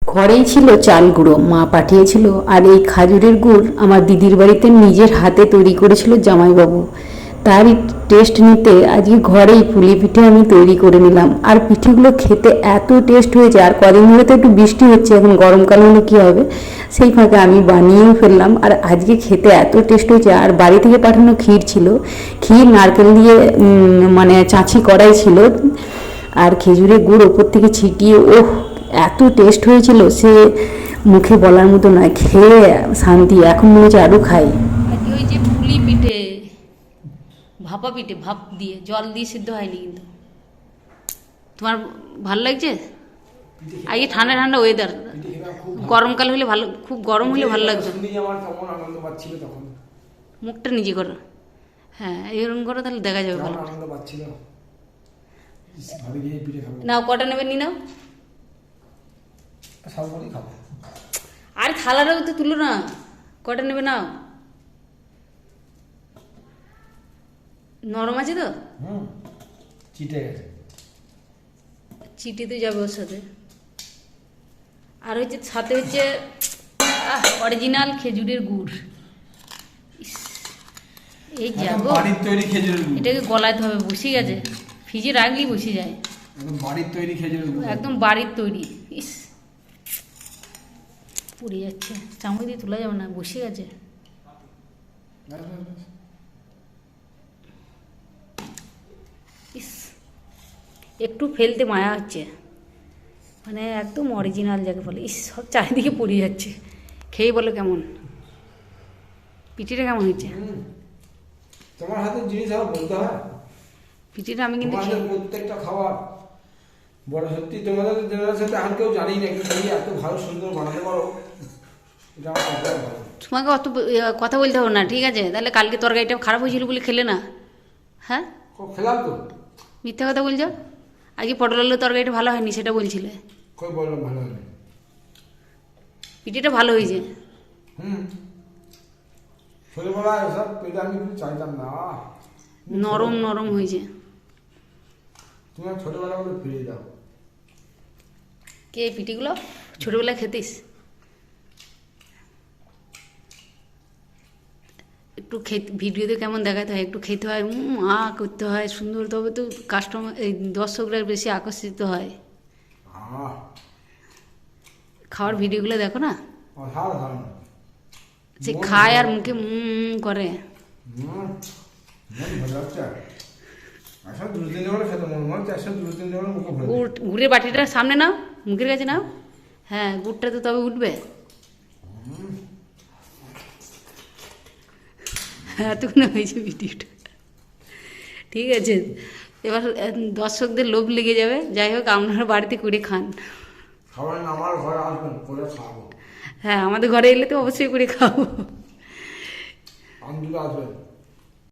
ঘরেই ছিল চাল গুঁড়ো, মা পাঠিয়েছিল। আর এই খাজুরের গুড় আমার দিদির বাড়িতে নিজের হাতে তৈরি করেছিল জামাইবাবু। তারই টেস্ট নিতে আজকে ঘরেই পুলি পিঠে আমি তৈরি করে নিলাম। আর পিঠেগুলো খেতে এত টেস্ট হয়েছে। আর কদিন ধরে তো একটু বৃষ্টি হচ্ছে, এখন গরমকাল হলে কী হবে, সেই ফাঁকে আমি বানিয়েও ফেললাম। আর আজকে খেতে এত টেস্ট হয়েছে। আর বাড়ি থেকে পাঠানো ক্ষীর ছিল, ক্ষীর নারকেল দিয়ে মানে চাঁচি করাই ছিল, আর খেজুরের গুড় ওপর থেকে ছিটিয়ে, ওহ এত টেস্ট হয়েছিল, সে মুখে বলার মতো নয়। খেয়ে শান্তি, এখন মনে হচ্ছে আরও খাই। আজকে ওই যে পুলি পিঠে, ভাপা পিঠে, ভাপ দিয়ে জল দিয়ে সিদ্ধ হয়নি কিন্তু। তোমার ভালো লাগছে? আজকে ঠান্ডা ঠান্ডা ওয়েদার, গরমকাল হলে ভালো, খুব গরম হলে ভালো লাগতো। মুখটা নিজে করো, হ্যাঁ এরকম করো, তাহলে দেখা যাবে ভালো। নাও কটা নেবে নি নাও, আর থালাটাও তো তুলো না, কটা নেবে নাও। নরম আছে তো? চিটে তো যাবে ওর সাথে। আর হচ্ছে সাথে হচ্ছে অরিজিনাল খেজুরের গুড়। এই যাবো, এটাকে গলাইতে হবে, বসে গেছে, ফ্রিজে রাখলেই বসে যায়। বাড়ির তৈরি খেজুরের গুড়, একদম বাড়ির তৈরি। ইস পুড়ে যাচ্ছে, চামচ দিয়ে তোলা যাবে না, বসে গেছে। ইস একটু ফেলতে মায়া হচ্ছে, মানে একদম অরিজিনাল যাকে বলে। ইস সব চারিদিকে পড়ে যাচ্ছে। খেয়ে বলো কেমন, পিঠিটা কেমন হয়েছে? তোমার হাতে জিনিস আমার বলতে হয়, পিঠিটা আমি কিন্তু প্রত্যেকটা খাবার বড় সত্যি। তোমাদের জেনারেশনে আর কেউ জানি না, কিন্তু তুমি এত ভালো সুন্দর বানাতে পারো, এটা আমার ভালো। তোমাকে অত কথা বলতে হবে না, ঠিক আছে? তাহলে কালকে তরকারিটা খারাপ হয়েছিল বলে খেলে না? হ্যাঁ খেলাম তো, মিথ্যা কথা বলছো। আজকে পটল আলুর তরকারিটা ভালো হয়নি সেটা বলছিলে। কই বললাম ভালো হয়নি? পিঠিটা ভালো হয়েছে। ছোটবেলা এসব পেটে আমি কিছু চাইতাম না, নরম নরম হয়েছে। তুমি ছোটবেলা বলে ফিরিয়ে দাও। কে পিঠিগুলো ছোটবেলায় খেতিস? একটু খেতে ভিডিওতে কেমন দেখাতে হয়, একটু খেতে হয়, করতে হয় সুন্দর, তবে তো কাস্টমার এই দর্শকরা বেশি আকর্ষিত হয়। খাওয়ার ভিডিওগুলো দেখো না, যে খায় আর মুখে করে। গুড়ের বাটিটা সামনে নাও, মুখের কাছে নাও, হ্যাঁ গুড়টা তো তবে উঠবে। এতক্ষণ হয়েছে ভিডিওটা, ঠিক আছে? এবার দর্শকদের লোভ লেগে যাবে। যাই হোক, আপনারা বাড়িতে করে খান। হ্যাঁ আমাদের ঘরে এলে তো অবশ্যই করে খাবো।